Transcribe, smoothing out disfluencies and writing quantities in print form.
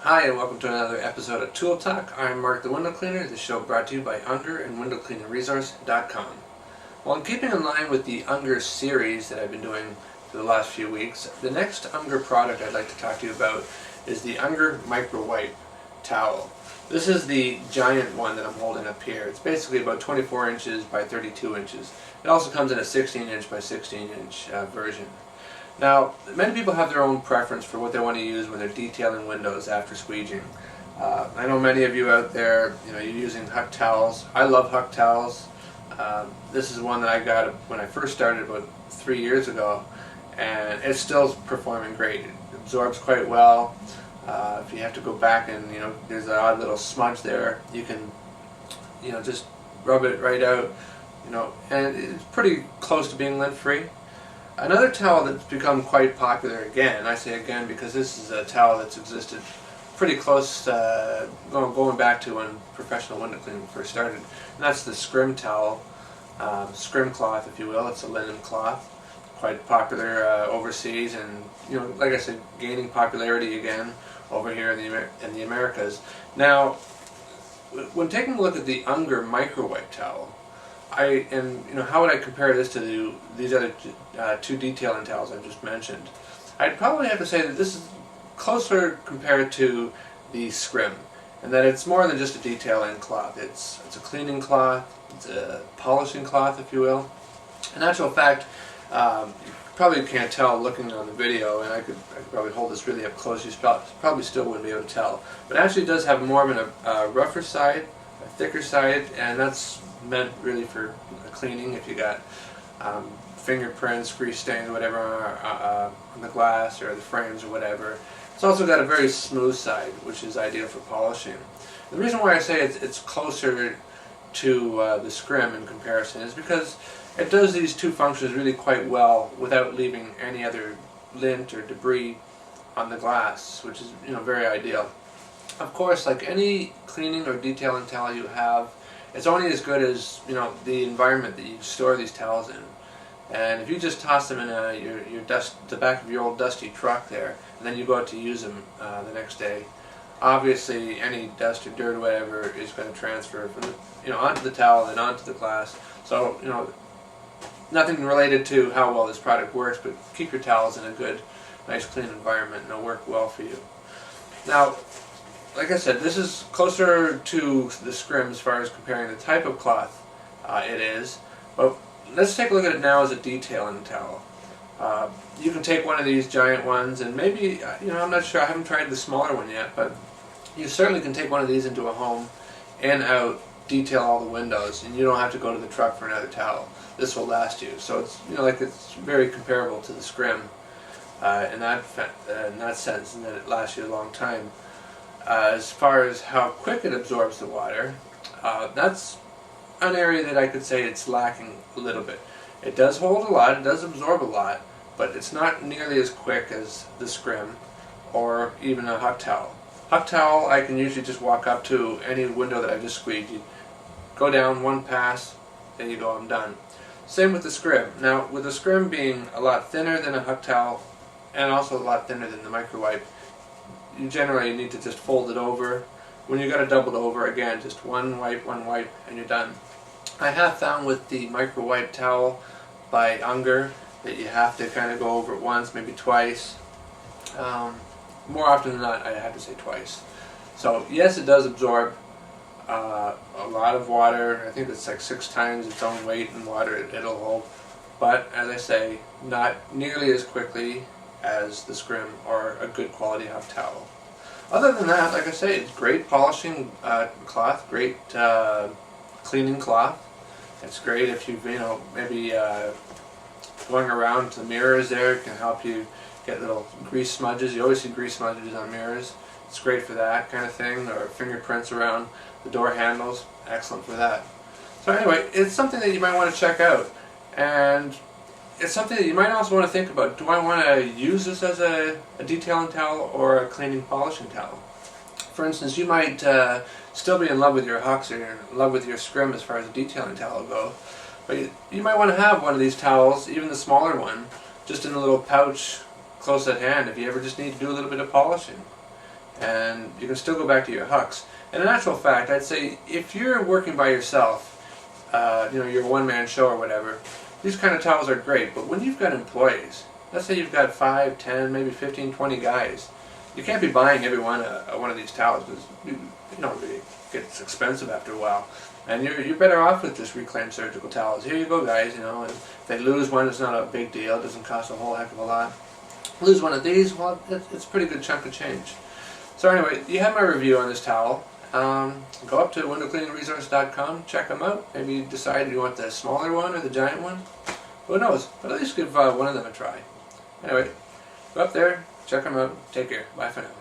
Hi and welcome to another episode of Tool Talk. I'm Mark the Window Cleaner, the show brought to you by Unger and WindowCleaningResource.com. Well, in keeping in line with the Unger series that I've been doing for the last few weeks, the next Unger product I'd like to talk to you about is the Unger Microwipe towel. This is the giant one that I'm holding up here. It's basically about 24 inches by 32 inches. It also comes in a 16 inch by 16 inch version. Now, many people have their own preference for what they want to use when they're detailing windows after squeegeing. I know many of you out there, you're using Huck towels. I love Huck towels. This is one that I got when I first started about 3 years ago, and it's still performing great. It absorbs quite well. If you have to go back and there's an odd little smudge there, you can just rub it right out. And it's pretty close to being lint-free. Another towel that's become quite popular again, I say again because this is a towel that's existed pretty close, going back to when professional window cleaning first started, and that's the scrim towel, scrim cloth if you will. It's a linen cloth, quite popular overseas, and like I said, gaining popularity again over here in the Americas. Now, when taking a look at the Unger Microwipe towel, how would I compare this to these other two detailing towels I've just mentioned? I'd probably have to say that this is closer compared to the scrim, and that it's more than just a detailing cloth. It's a cleaning cloth, it's a polishing cloth, if you will. In actual fact, you probably can't tell looking on the video, and I could probably hold this really up close. You probably still wouldn't be able to tell, but it actually does have more of a rougher side, a thicker side, and that's meant really for cleaning. If you got fingerprints, grease stains, whatever on the glass or the frames or whatever. It's also got a very smooth side, which is ideal for polishing. The reason why I say it's closer to the scrim in comparison is because it does these two functions really quite well without leaving any other lint or debris on the glass, which is very ideal. Of course, like any cleaning or detailing towel you have, it's only as good as the environment that you store these towels in. And if you just toss them in the back of your old dusty truck there, and then you go out to use them the next day, obviously any dust or dirt or whatever is going to transfer from onto the towel and onto the glass. So nothing related to how well this product works, but keep your towels in a good, nice, clean environment, and it'll work well for you. Now, like I said, this is closer to the scrim as far as comparing the type of cloth it is, but let's take a look at it now as a detailing towel. You can take one of these giant ones, and maybe, I'm not sure, I haven't tried the smaller one yet, but you certainly can take one of these into a home and out, detail all the windows, and you don't have to go to the truck for another towel. This will last you. So it's it's very comparable to the scrim in that sense, and that it lasts you a long time. As far as how quick it absorbs the water, that's an area that I could say it's lacking a little bit. It does hold a lot, it does absorb a lot, but it's not nearly as quick as the scrim or even a Huck towel. Huck towel, I can usually just walk up to any window that I just squeeged. You go down one pass, there you go, I'm done. Same with the scrim. Now, with the scrim being a lot thinner than a Huck towel and also a lot thinner than the Microwipe, you generally need to just fold it over. When you got it doubled over, again, just one wipe, and you're done. I have found with the Microwipe towel by Unger that you have to kind of go over it once, maybe twice. More often than not, I have to say twice. So yes, it does absorb a lot of water. I think it's like 6 times its own weight in water it'll hold. But as I say, not nearly as quickly as the scrim or a good quality Huck towel. Other than that, like I say, it's great polishing cloth, great cleaning cloth. It's great if you've maybe going around to the mirrors there. It can help you get little grease smudges. You always see grease smudges on mirrors. It's great for that kind of thing, or fingerprints around the door handles. Excellent for that. So anyway, it's something that you might want to check out, and it's something that you might also want to think about. Do I want to use this as a detailing towel or a cleaning polishing towel? For instance, you might still be in love with your Hucks or in love with your scrim as far as a detailing towel goes, but you might want to have one of these towels, even the smaller one, just in a little pouch close at hand if you ever just need to do a little bit of polishing. and you can still go back to your hucks. And in actual fact, I'd say if you're working by yourself, you're a one-man show or whatever, these kind of towels are great. But when you've got employees, let's say you've got 5, 10, maybe 15, 20 guys, you can't be buying every one of these towels because it gets expensive after a while. And you're better off with just reclaimed surgical towels. Here you go, guys. And if they lose one, it's not a big deal. It doesn't cost a whole heck of a lot. Lose one of these, well, it's a pretty good chunk of change. So anyway, you have my review on this towel. Go up to windowcleaningresource.com, check them out. Maybe you decide you want the smaller one or the giant one. Who knows? But at least give one of them a try. Anyway, go up there, check them out. Take care. Bye for now.